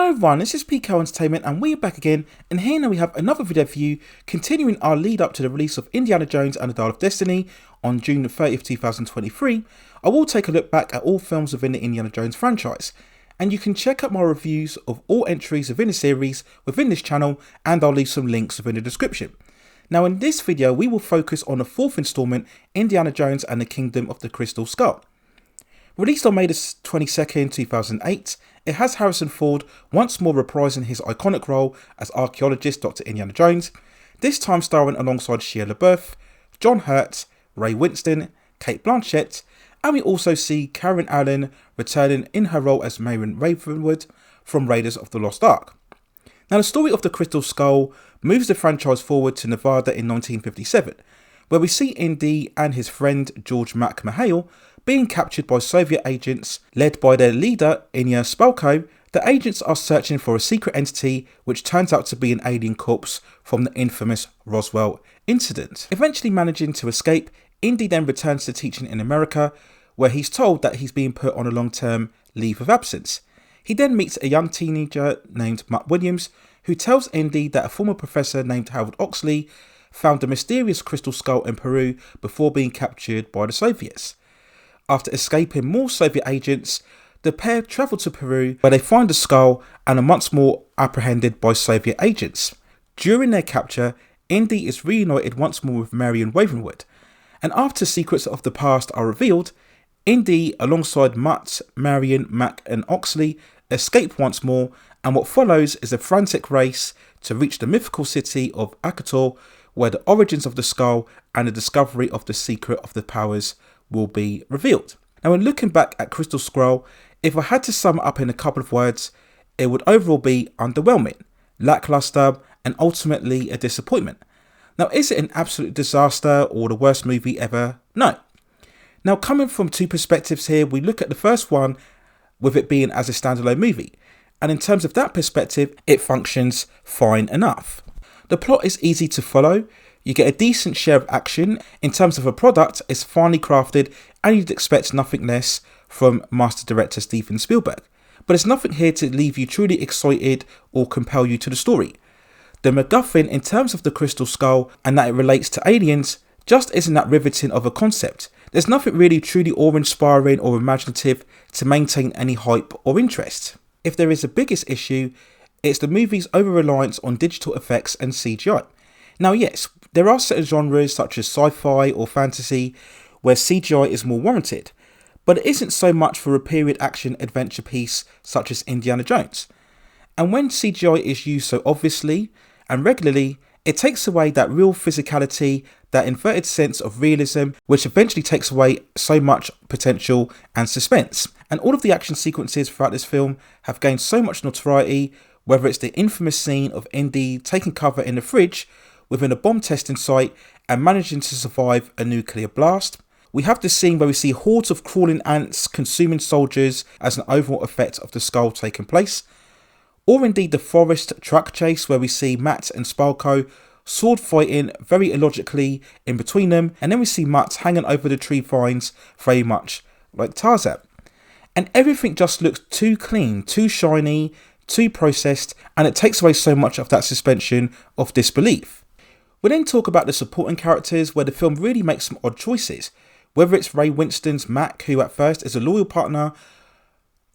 Hello everyone, this is PK Entertainment and we're back again, and here now we have another video for you, continuing our lead up to the release of Indiana Jones and the Dial of Destiny on June the 30th, 2023. I will take a look back at all films within the Indiana Jones franchise, and you can check out my reviews of all entries within the series within this channel, and I'll leave some links within the description. Now in this video we will focus on the fourth installment, Indiana Jones and the Kingdom of the Crystal Skull. Released on May 22nd, 2008, it has Harrison Ford once more reprising his iconic role as archaeologist Dr. Indiana Jones, this time starring alongside Shia Boeuf, John Hurt, Ray Winstone, Cate Blanchett, and we also see Karen Allen returning in her role as Marion Ravenwood from Raiders of the Lost Ark. Now the story of the Crystal Skull moves the franchise forward to Nevada in 1957, where we see Indy and his friend George McMahail being captured by Soviet agents led by their leader Inya Spalko. The agents are searching for a secret entity which turns out to be an alien corpse from the infamous Roswell incident. Eventually managing to escape, Indy then returns to teaching in America, where he's told that he's being put on a long-term leave of absence. He then meets a young teenager named Mutt Williams, who tells Indy that a former professor named Harold Oxley found a mysterious crystal skull in Peru before being captured by the Soviets. After escaping more Soviet agents, the pair travel to Peru, where they find the skull and are once more apprehended by Soviet agents. During their capture, Indy is reunited once more with Marion Ravenwood, and after secrets of the past are revealed, Indy, alongside Mutt, Marion, Mac and Oxley, escape once more, and what follows is a frantic race to reach the mythical city of Akator, where the origins of the skull and the discovery of the secret of the powers will be revealed. Now when looking back at Crystal Skull, if I had to sum it up in a couple of words, it would overall be underwhelming, lackluster and ultimately a disappointment. Now is it an absolute disaster or the worst movie ever? No. Now coming from two perspectives here, we look at the first one with it being as a standalone movie, and in terms of that perspective it functions fine enough. The plot is easy to follow. You get a decent share of action. In terms of a product, it's finely crafted and you'd expect nothing less from master director Steven Spielberg. But there's nothing here to leave you truly excited or compel you to the story. The MacGuffin in terms of the Crystal Skull and that it relates to aliens just isn't that riveting of a concept. There's nothing really truly awe-inspiring or imaginative to maintain any hype or interest. If there is a biggest issue, it's the movie's over-reliance on digital effects and CGI. Now yes, there are certain genres such as sci-fi or fantasy where CGI is more warranted, but it isn't so much for a period action adventure piece such as Indiana Jones. And when CGI is used so obviously and regularly, it takes away that real physicality, that inverted sense of realism, which eventually takes away so much potential and suspense. And all of the action sequences throughout this film have gained so much notoriety, whether it's the infamous scene of Indy taking cover in the fridge within a bomb testing site and managing to survive a nuclear blast. We have the scene where we see hordes of crawling ants consuming soldiers as an overall effect of the skull taking place. Or indeed the forest truck chase where we see Matt and Spalko sword fighting very illogically in between them, and then we see Mutt hanging over the tree vines very much like Tarzan. And everything just looks too clean, too shiny, too processed, and it takes away so much of that suspension of disbelief. We then talk about the supporting characters, where the film really makes some odd choices. Whether it's Ray Winstone's Mac, who at first is a loyal partner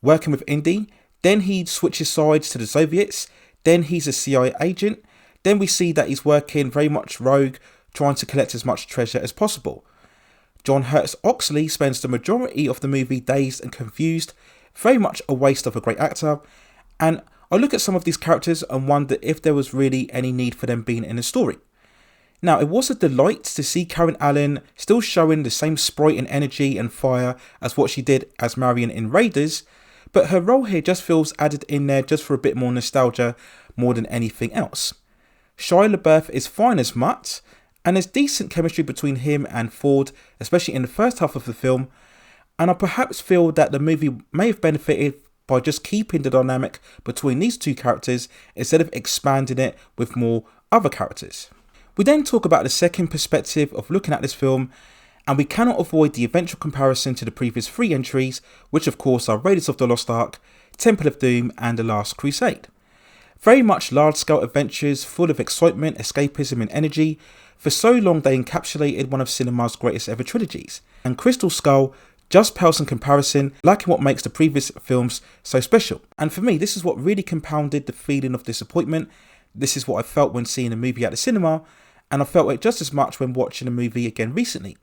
working with Indy, then he switches sides to the Soviets, then he's a CIA agent, then we see that he's working very much rogue, trying to collect as much treasure as possible. John Hurt's Oxley spends the majority of the movie dazed and confused, very much a waste of a great actor, and I look at some of these characters and wonder if there was really any need for them being in the story. Now, it was a delight to see Karen Allen still showing the same sprite and energy and fire as what she did as Marion in Raiders, but her role here just feels added in there just for a bit more nostalgia more than anything else. Shia Boeuf is fine as Mutt, and there's decent chemistry between him and Ford, especially in the first half of the film, and I perhaps feel that the movie may have benefited by just keeping the dynamic between these two characters instead of expanding it with more other characters. We then talk about the second perspective of looking at this film, and we cannot avoid the eventual comparison to the previous three entries, which of course are Raiders of the Lost Ark, Temple of Doom and The Last Crusade. Very much large-scale adventures full of excitement, escapism and energy. For so long they encapsulated one of cinema's greatest ever trilogies, and Crystal Skull just pales in comparison, lacking what makes the previous films so special. And for me, this is what really compounded the feeling of disappointment. This is what I felt when seeing a movie at the cinema, and I felt it just as much when watching a movie again recently.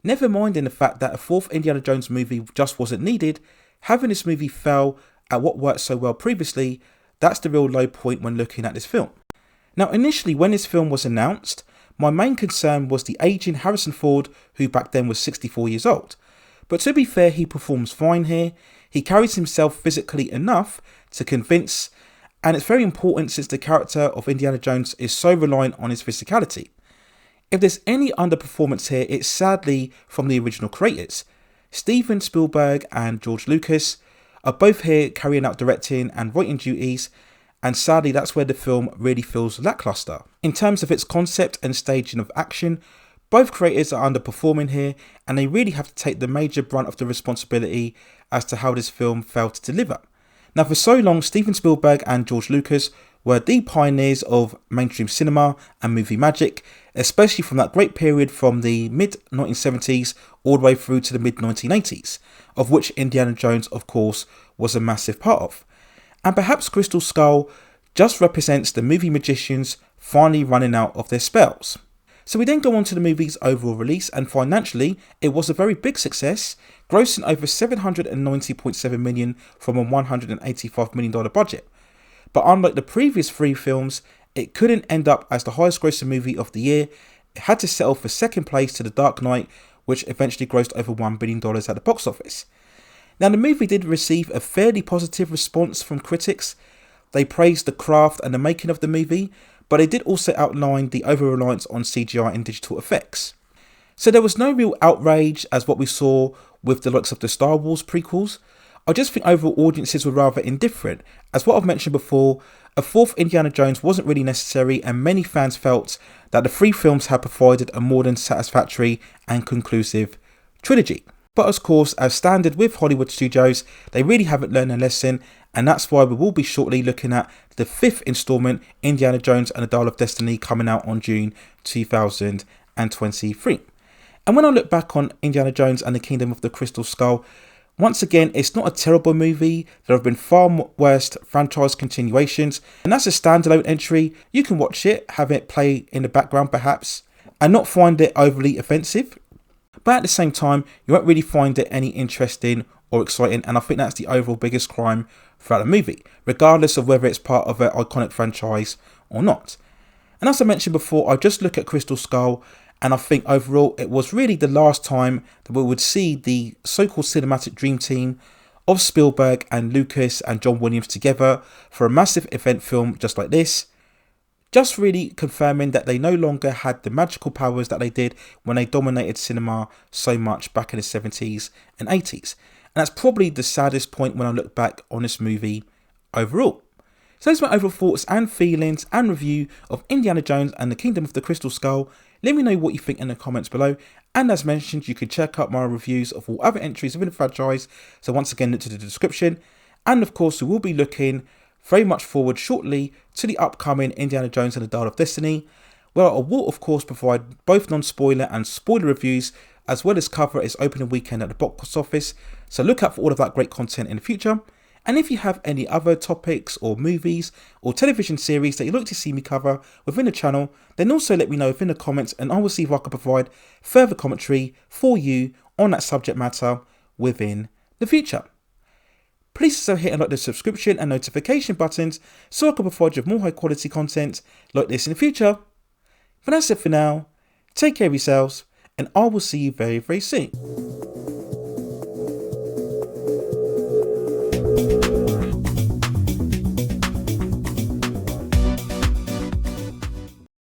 Never minding the fact that a fourth Indiana Jones movie just wasn't needed, having this movie fail at what worked so well previously, that's the real low point when looking at this film. Now initially when this film was announced, my main concern was the aging Harrison Ford, who back then was 64 years old. But to be fair, he performs fine here. He carries himself physically enough to convince, and it's very important since the character of Indiana Jones is so reliant on his physicality. If there's any underperformance here, it's sadly from the original creators. Steven Spielberg and George Lucas are both here carrying out directing and writing duties, and sadly that's where the film really feels lackluster. In terms of its concept and staging of action, both creators are underperforming here, and they really have to take the major brunt of the responsibility as to how this film failed to deliver. Now for so long, Steven Spielberg and George Lucas were the pioneers of mainstream cinema and movie magic, especially from that great period from the mid-1970s all the way through to the mid-1980s, of which Indiana Jones, of course, was a massive part of. And perhaps Crystal Skull just represents the movie magicians finally running out of their spells. So we then go on to the movie's overall release, and financially it was a very big success, grossing over $790.7 million from a $185 million budget. But unlike the previous three films, it couldn't end up as the highest grossing movie of the year. It had to settle for second place to The Dark Knight, which eventually grossed over $1 billion at the box office. Now the movie did receive a fairly positive response from critics. They praised the craft and the making of the movie, but they did also outline the over-reliance on CGI and digital effects. So there was no real outrage as what we saw with the likes of the Star Wars prequels. I just think overall audiences were rather indifferent, as what I've mentioned before, a fourth Indiana Jones wasn't really necessary, and many fans felt that the three films had provided a more than satisfactory and conclusive trilogy. But of course, as standard with Hollywood studios, they really haven't learned a lesson, and that's why we will be shortly looking at the fifth installment, Indiana Jones and the Dial of Destiny, coming out on June 2023. And when I look back on Indiana Jones and the Kingdom of the Crystal Skull, once again, it's not a terrible movie. There have been far worse franchise continuations, and that's a standalone entry. You can watch it, have it play in the background perhaps, and not find it overly offensive. But at the same time, you won't really find it any interesting or exciting, and I think that's the overall biggest crime throughout the movie, regardless of whether it's part of an iconic franchise or not. And as I mentioned before, I just look at Crystal Skull, and I think overall it was really the last time that we would see the so-called cinematic dream team of Spielberg and Lucas and John Williams together for a massive event film just like this, just really confirming that they no longer had the magical powers that they did when they dominated cinema so much back in the 70s and 80s. And that's probably the saddest point when I look back on this movie overall. So those are my overall thoughts and feelings and review of Indiana Jones and the Kingdom of the Crystal Skull. Let me know what you think in the comments below. And as mentioned, you can check out my reviews of all other entries within the franchise. So once again, look to the description. And of course, we will be looking very much forward shortly to the upcoming Indiana Jones and the Dial of Destiny, where I will of course provide both non-spoiler and spoiler reviews, as well as cover its opening weekend at the box office. So look out for all of that great content in the future. And if you have any other topics or movies or television series that you'd like to see me cover within the channel, then also let me know within the comments, and I will see if I can provide further commentary for you on that subject matter within the future. Please also hit and like the subscription and notification buttons so I can provide you with more high quality content like this in the future. But that's it for now. Take care of yourselves, and I will see you very, very soon.